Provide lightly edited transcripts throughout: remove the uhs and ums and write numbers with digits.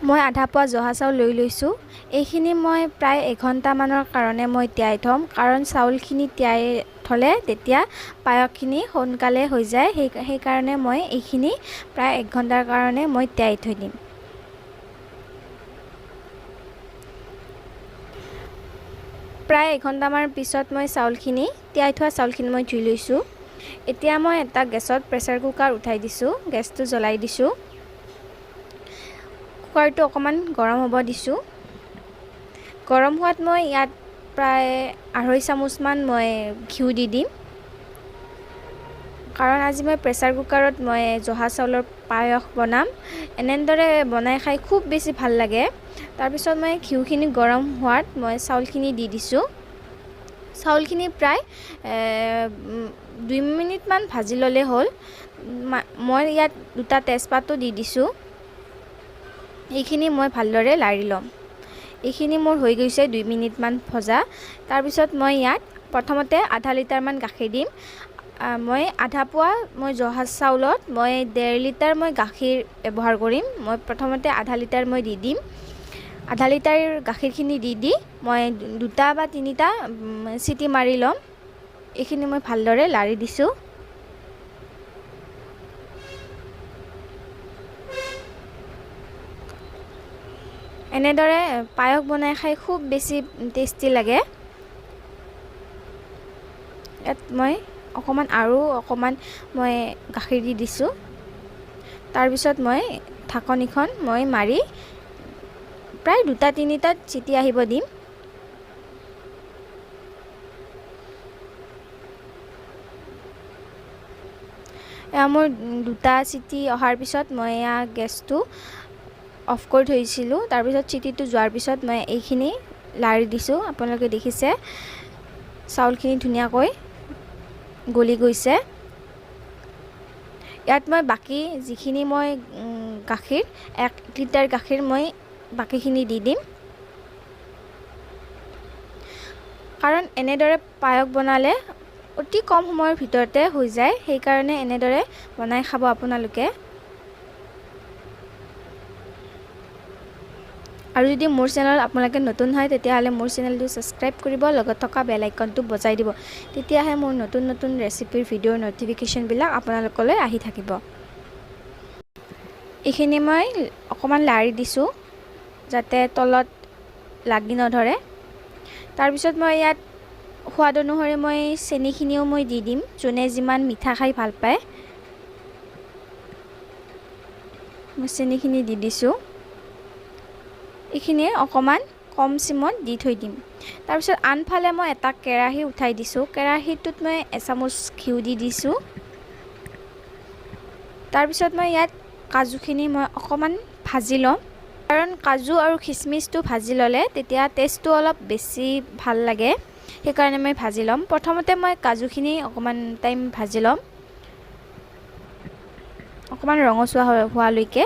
মই আধা পোৱা জহা চাউল লৈ লৈছোঁ। এইখিনি মই প্ৰায় এঘণ্টামানৰ কাৰণে মই তিয়াই থ'ম, কাৰণ চাউলখিনি তিয়াই থ'লে তেতিয়া পায়সখিনি সোনকালে হৈ যায়। সেইকাৰণে মই এইখিনি প্ৰায় 1 ঘণ্টাৰ কাৰণে মই তিয়াই থৈ দিম। প্ৰায় এঘণ্টামান পিছত মই তিয়াই থোৱা চাউলখিনি মই ধুই লৈছোঁ। এতিয়া মই এটা গেছত প্ৰেছাৰ কুকাৰ উঠাই দিছোঁ, গেছটো জ্বলাই দিছোঁ। কুকাৰটো অকণমান গৰম হ'ব দিছোঁ। গৰম হোৱাত মই ইয়াত প্ৰায় 2.5 চামুচমান মই ঘিউ দি দিম, কাৰণ আজি মই প্ৰেছাৰ কুকাৰত মই জহা চাউলৰ পায়স বনাম। এনেদৰে বনাই খাই খুব বেছি ভাল লাগে। তাৰপিছত মই ঘিউখিনি গৰম হোৱাত মই চাউলখিনি দি দিছোঁ। চাউলখিনি প্ৰায় 2 মিনিটমান ভাজি ল'লে হ'ল। মই ইয়াত 2টা তেজপাতো দি দিছোঁ। এইখিনি মই ভালদৰে লাৰি ল'ম। এইখিনি মোৰ হৈ গৈছে 2 মিনিটমান ভজা। তাৰপিছত মই ইয়াত প্ৰথমতে আধা লিটাৰমান গাখীৰ দিম। মই আধা পোৱা জহা চাউলত মই 1.5 লিটাৰ মই গাখীৰ ব্যৱহাৰ কৰিম। মই প্ৰথমতে আধা লিটাৰ মই দি দিম। আধা লিটাৰ গাখীৰখিনি দি মই 2টা বা 3টা চিটি মাৰি ল'ম। এইখিনি মই ভালদৰে লাৰি দিছোঁ। এনেদৰে পায়স বনাই খাই খুব বেছি টেষ্টি লাগে। ইয়াত মই অকণমান মই গাখীৰ দি দিছোঁ। তাৰপিছত মই ঢাকনিখন মই মাৰি প্ৰায় 2টা 3টা চিটি আহিব দিম। মোৰ 2টা চিটি অহাৰ পিছত মই গেছটো অফ কৰি থৈছিলোঁ। তাৰপিছত চিটিটো যোৱাৰ পিছত মই এইখিনি লাৰি দিছোঁ। আপোনালোকে দেখিছে চাউলখিনি ধুনীয়াকৈ গলি গৈছে। ইয়াত মই বাকী যিখিনি মই গাখীৰ 1 লিটাৰ গাখীৰ মই বাকীখিনি দি দিম, কাৰণ এনেদৰে পায়স বনালে অতি কম সময়ৰ ভিতৰতে হৈ যায়। সেইকাৰণে এনেদৰে বনাই খাব আপোনালোকে। আৰু যদি মোৰ চেনেল আপোনালোকে নতুন হয় তেতিয়াহ'লে মোৰ চেনেলটো ছাবস্ক্ৰাইব কৰিব, লগত থকা বেল আইকনটো বজাই দিব। তেতিয়াহে মোৰ নতুন নতুন ৰেচিপিৰ ভিডিঅ'ৰ ন'টিফিকেশ্যনবিলাক আপোনালোকলৈ আহি থাকিব। এইখিনি মই অকণমান লাৰি দিছোঁ যাতে তলত লাগি নধৰে। তাৰপিছত মই ইয়াত সোৱাদ অনুসৰি মই চেনিখিনিও মই দি দিম, যোনে যিমান মিঠা খাই ভাল পায়। মই চেনিখিনি দি দিছোঁ। এইখিনি অকণমান কম চিমত দি থৈ দিম। তাৰপিছত আনফালে মই এটা কেৰাহী উঠাই দিছোঁ। কেৰাহীটোত মই 1 চামুচ ঘিউ দি দিছোঁ। তাৰপিছত মই ইয়াত কাজুখিনি মই অকণমান ভাজি ল'ম, কাৰণ কাজু আৰু খিচমিচটো ভাজি ল'লে তেতিয়া টেষ্টটো অলপ বেছি ভাল লাগে। সেইকাৰণে মই ভাজি ল'ম। প্ৰথমতে মই কাজুখিনি অকণমান টাইম ভাজি ল'ম, অকণমান ৰঙচুৱা হোৱালৈকে।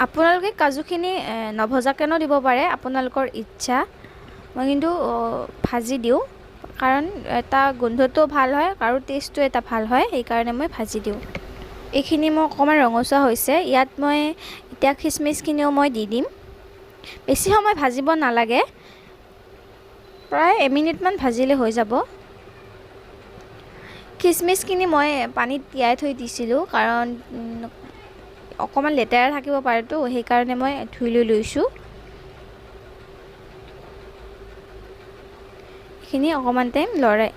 আপোনালোকে কাজুখিনি নভজাকেও দিব পাৰে, আপোনালোকৰ ইচ্ছা। মই কিন্তু ভাজি দিওঁ, কাৰণ এটা গোন্ধটো ভাল হয় আৰু টেষ্টটো এটা ভাল হয়। সেইকাৰণে মই ভাজি দিওঁ। এইখিনি মোৰ অকণমান ৰঙচুৱা হৈছে। ইয়াত মই এতিয়া খিচমিচখিনিও মই দি দিম। বেছি সময় ভাজিব নালাগে, প্ৰায় 1 মিনিটমান ভাজিলে হৈ যাব। খিচমিচখিনি মই পানীত তিয়াই থৈ দিছিলোঁ, কাৰণ অকণমান লেতেৰা থাকিব পাৰেতো, সেইকাৰণে মই ধুই লৈছোঁ। এইখিনি অকণমান টাইম লৰাই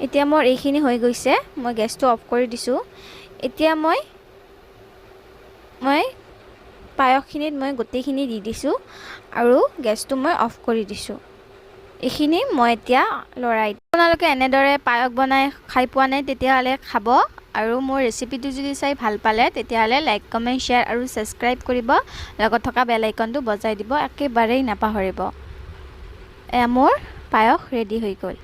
এতিয়া মোৰ এইখিনি হৈ গৈছে। মই গেছটো অফ কৰি দিছোঁ। এতিয়া মই পায়সখিনিত মই গোটেইখিনি দি দিছোঁ আৰু গেছটো মই অফ কৰি দিছোঁ। এইখিনি মই এতিয়া লৰাই দিম। আপোনালোকে এনেদৰে পায়স বনাই খাই পোৱা নাই তেতিয়াহ'লে খাব, আৰু মোৰ ৰেচিপিটো যদি চাই ভাল পালে তেতিয়াহ'লে লাইক, কমেণ্ট, শ্বেয়াৰ আৰু ছাবস্ক্ৰাইব কৰিব, লগত থকা বেল আইকনটো বজাই দিব একেবাৰেই নাপাহৰিব। মোৰ পায়স ৰেডি হৈ গ'ল।